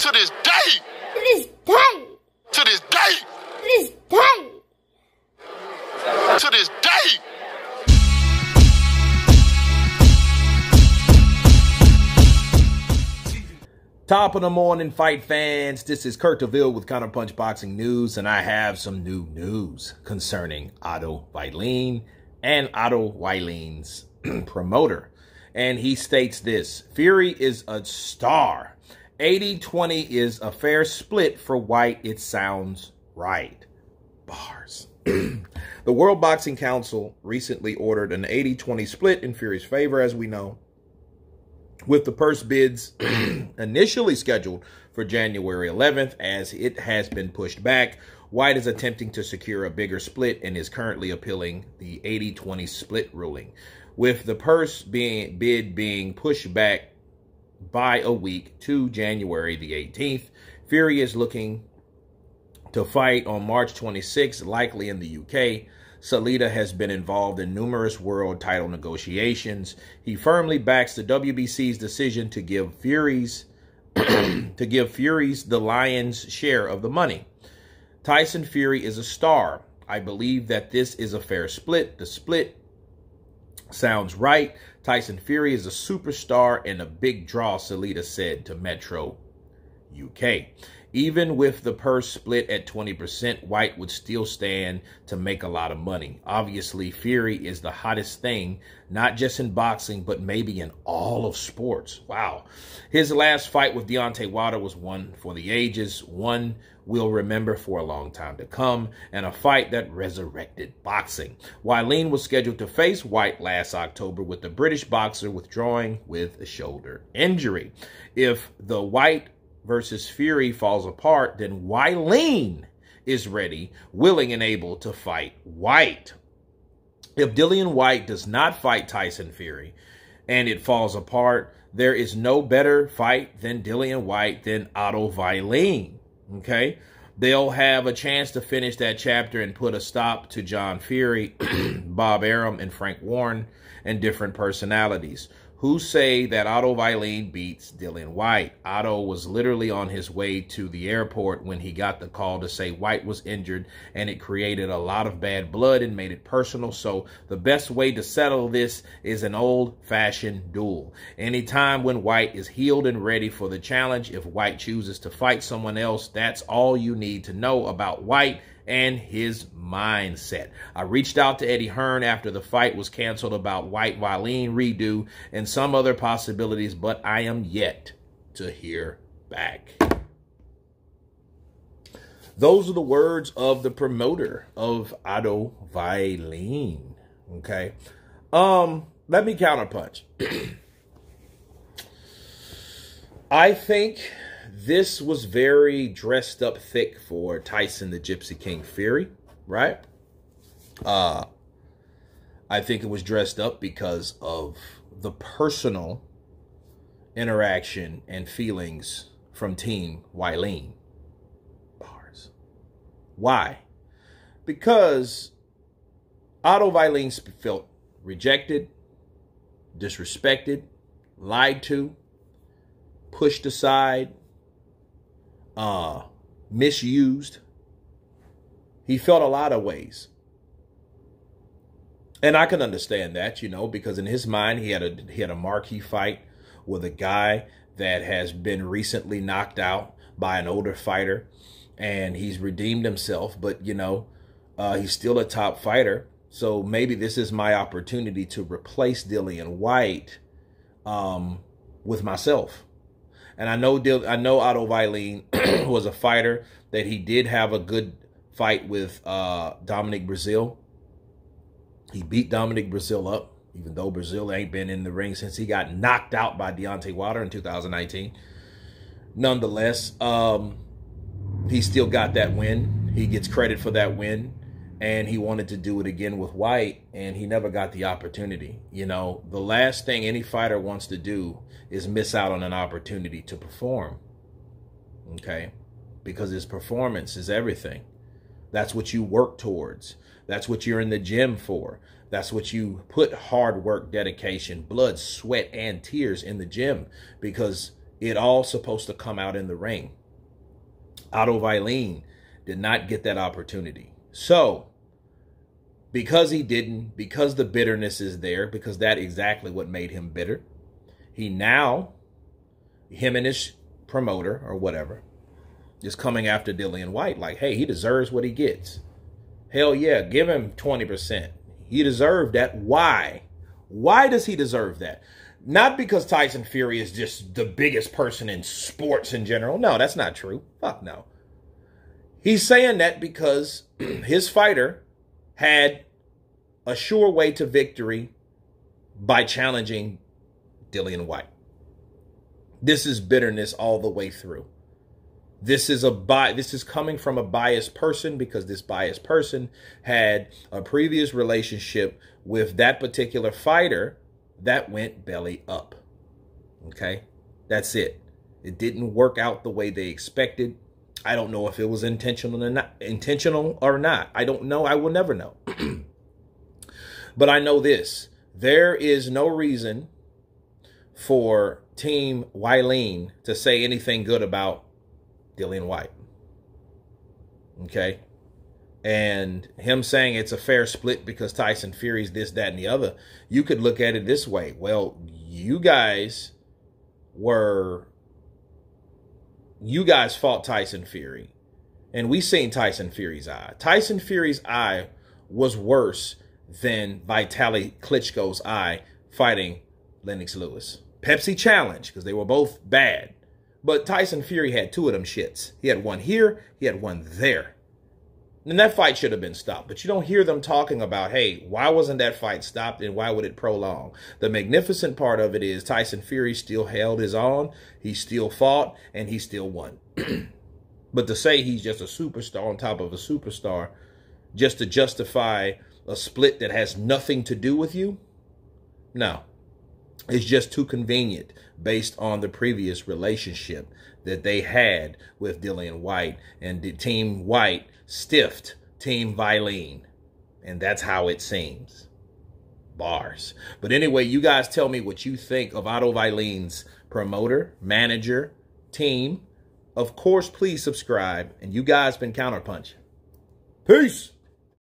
To this day. To this day. To this day. To this day. To this day. Top of the morning, fight fans. This is Kurt DeVille with Counterpunch Boxing News, and I have some new news concerning Otto Wallin and Otto Wallin's promoter. And he states this: Fury is a star. 80-20 is a fair split for Whyte. It sounds right. Bars. The World Boxing Council recently ordered an 80-20 split in Fury's favor, as we know, with the purse bids initially scheduled for January 11th. As it has been pushed back, Whyte is attempting to secure a bigger split and is currently appealing the 80-20 split ruling, with the purse bid being pushed back by a week to January the 18th. Fury is looking to fight on March 26th, likely in the UK. Salida has been involved in numerous world title negotiations. He firmly backs the WBC's decision to give Fury's the lion's share of the money. Tyson Fury is a star. I believe that this is a fair split. The split sounds right. Tyson Fury is a superstar and a big draw, Salida said to Metro UK. Even with the purse split at 20%, Whyte would still stand to make a lot of money. Obviously, Fury is the hottest thing, not just in boxing, but maybe in all of sports. Wow. His last fight with Deontay Wilder was one for the ages, one we'll remember for a long time to come, and a fight that resurrected boxing. Wallin was scheduled to face Whyte last October, with the British boxer withdrawing with a shoulder injury. If the Whyte versus Fury falls apart, then Wallin is ready, willing, and able to fight Whyte. If Dillian Whyte does not fight Tyson Fury and it falls apart, there is no better fight than Dillian Whyte than Otto Wallin. Okay? They'll have a chance to finish that chapter and put a stop to John Fury, Bob Arum, and Frank Warren, and different personalities who say that Otto Wallin beats Dillian Whyte. Otto was literally on his way to the airport when he got the call to say Whyte was injured, and it created a lot of bad blood and made it personal. So the best way to settle this is an old-fashioned duel. Anytime when Whyte is healed and ready for the challenge, if Whyte chooses to fight someone else, that's all you need to know about Whyte and his mindset. I reached out to Eddie Hearn after the fight was canceled about Whyte-Wallin redo and some other possibilities, but I am yet to hear back. Those are the words of the promoter of Otto Wallin. Okay. Let me counterpunch. I think this was very dressed up thick for Tyson the Gypsy King Fury, right? I think it was dressed up because of the personal interaction and feelings from Team Wallin. Bars. Why? Because Otto Wallin felt rejected, disrespected, lied to, pushed aside, misused. He felt a lot of ways. And I can understand that, you know, because in his mind, he had a marquee fight with a guy that has been recently knocked out by an older fighter, and he's redeemed himself, but, you know, he's still a top fighter. So maybe this is my opportunity to replace Dillian Whyte with myself. And I know Otto Wallin was a fighter that he did have a good fight with Dominic Breazeale. He beat Dominic Breazeale up, even though Breazeale ain't been in the ring since he got knocked out by Deontay Wilder in 2019. Nonetheless, he still got that win. He gets credit for that win. And he wanted to do it again with Whyte, and he never got the opportunity. You know, the last thing any fighter wants to do is miss out on an opportunity to perform. Okay? Because his performance is everything. That's what you work towards. That's what you're in the gym for. That's what you put hard work, dedication, blood, sweat, and tears in the gym. Because it all supposed to come out in the ring. Otto Wallin did not get that opportunity. So, because he didn't, because the bitterness is there, because that exactly what made him bitter, he now, him and his promoter or whatever, is coming after Dillian Whyte like, hey, he deserves what he gets. Hell yeah, give him 20%. He deserved that. Why? Why does he deserve that? Not because Tyson Fury is just the biggest person in sports in general. No, that's not true. Fuck no. He's saying that because his fighter had a sure way to victory by challenging Dillian Whyte. This is bitterness all the way through. This is coming from a biased person because this biased person had a previous relationship with that particular fighter that went belly up. Okay? That's it. It didn't work out the way they expected. I don't know if it was intentional or not. I don't know. I will never know. But I know this. There is no reason for Team Wallin to say anything good about Dillian Whyte. Okay? And him saying it's a fair split because Tyson Fury's this, that, and the other. You could look at it this way. Well, you guys fought Tyson Fury. And we seen Tyson Fury's eye. Tyson Fury's eye was worse than Vitaly Klitschko's eye fighting Lennox Lewis. Pepsi challenge, because they were both bad. But Tyson Fury had two of them shits. He had one here, he had one there. And that fight should have been stopped. But you don't hear them talking about, hey, why wasn't that fight stopped and why would it prolong? The magnificent part of it is Tyson Fury still held his own, he still fought, and he still won. But to say he's just a superstar on top of a superstar just to justify a split that has nothing to do with you? No. It's just too convenient based on the previous relationship that they had with Dillian Whyte, and the Team Whyte stiffed Team Wallin. And that's how it seems. Bars. But anyway, you guys tell me what you think of Otto Wallin's promoter, manager, team. Of course, please subscribe. And you guys been Counterpunch. Peace.